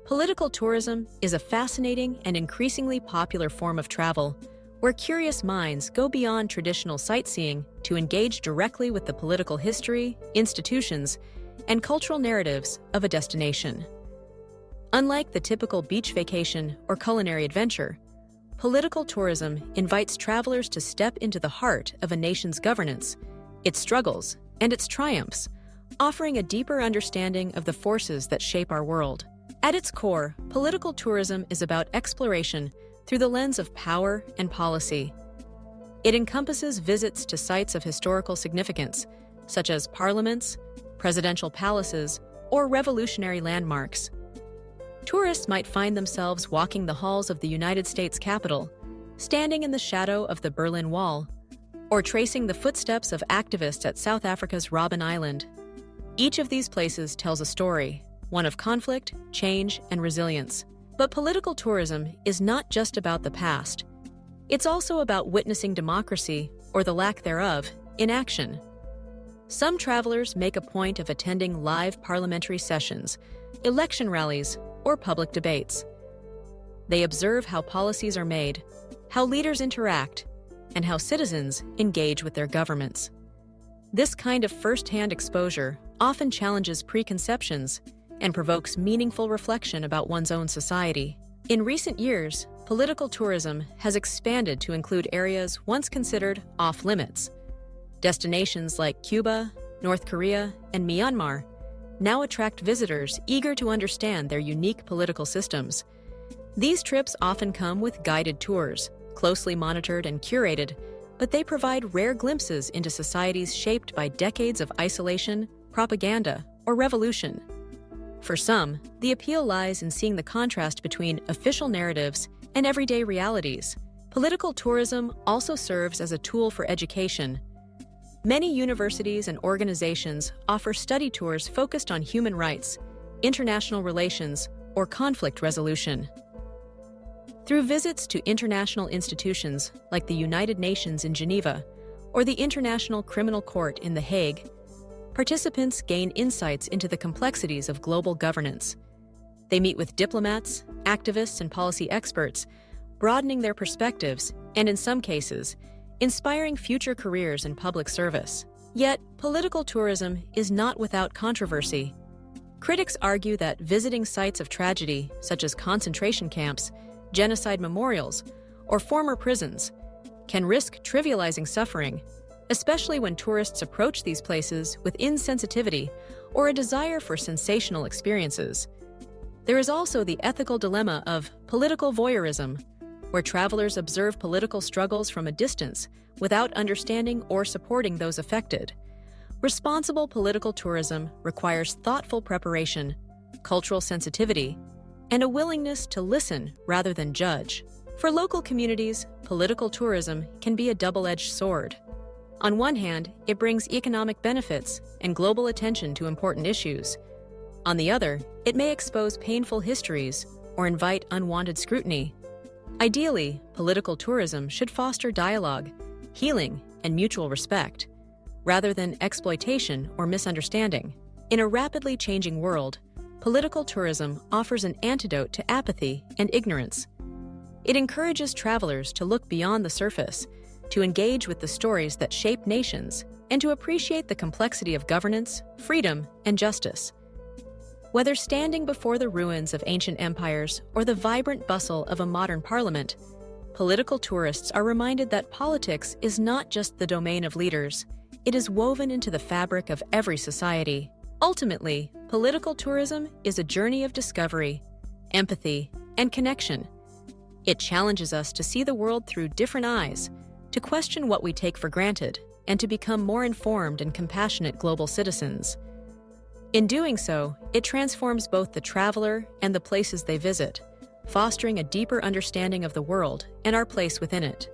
Political tourism is a fascinating and increasingly popular form of travel where curious minds go beyond traditional sightseeing to engage directly with the political history, institutions, and cultural narratives of a destination. Unlike the typical beach vacation or culinary adventure, political tourism invites travelers to step into the heart of a nation's governance, its struggles, and its triumphs, offering a deeper understanding of the forces that shape our world. At its core, political tourism is about exploration through the lens of power and policy. It encompasses visits to sites of historical significance, such as parliaments, presidential palaces, or revolutionary landmarks. Tourists might find themselves walking the halls of the United States Capitol, standing in the shadow of the Berlin Wall, or tracing the footsteps of activists at South Africa's Robben Island. Each of these places tells a story, one of conflict, change, and resilience. But political tourism is not just about the past. It's also about witnessing democracy, or the lack thereof, in action. Some travelers make a point of attending live parliamentary sessions, election rallies, or public debates. They observe how policies are made, how leaders interact, and how citizens engage with their governments. This kind of first-hand exposure often challenges preconceptions and provokes meaningful reflection about one's own society. In recent years, political tourism has expanded to include areas once considered off-limits. Destinations like Cuba, North Korea, and Myanmar now attract visitors eager to understand their unique political systems. These trips often come with guided tours, closely monitored and curated, but they provide rare glimpses into societies shaped by decades of isolation, propaganda, or revolution. For some, the appeal lies in seeing the contrast between official narratives and everyday realities. Political tourism also serves as a tool for education. Many universities and organizations offer study tours focused on human rights, international relations, or conflict resolution. Through visits to international institutions like the United Nations in Geneva or the International Criminal Court in The Hague, participants gain insights into the complexities of global governance. They meet with diplomats, activists, and policy experts, broadening their perspectives and, in some cases, inspiring future careers in public service. Yet, political tourism is not without controversy. Critics argue that visiting sites of tragedy, such as concentration camps, genocide memorials, or former prisons, can risk trivializing suffering, especially when tourists approach these places with insensitivity or a desire for sensational experiences. There is also the ethical dilemma of political voyeurism, where travelers observe political struggles from a distance without understanding or supporting those affected. Responsible political tourism requires thoughtful preparation, cultural sensitivity, and a willingness to listen rather than judge. For local communities, political tourism can be a double-edged sword. On one hand, it brings economic benefits and global attention to important issues. On the other, it may expose painful histories or invite unwanted scrutiny. Ideally, political tourism should foster dialogue, healing, and mutual respect, rather than exploitation or misunderstanding. In a rapidly changing world, political tourism offers an antidote to apathy and ignorance. It encourages travelers to look beyond the surface, to engage with the stories that shape nations, and to appreciate the complexity of governance, freedom, and justice. Whether standing before the ruins of ancient empires or the vibrant bustle of a modern parliament, political tourists are reminded that politics is not just the domain of leaders, it is woven into the fabric of every society. Ultimately, political tourism is a journey of discovery, empathy, and connection. It challenges us to see the world through different eyes, to question what we take for granted, and to become more informed and compassionate global citizens. In doing so, it transforms both the traveler and the places they visit, fostering a deeper understanding of the world and our place within it.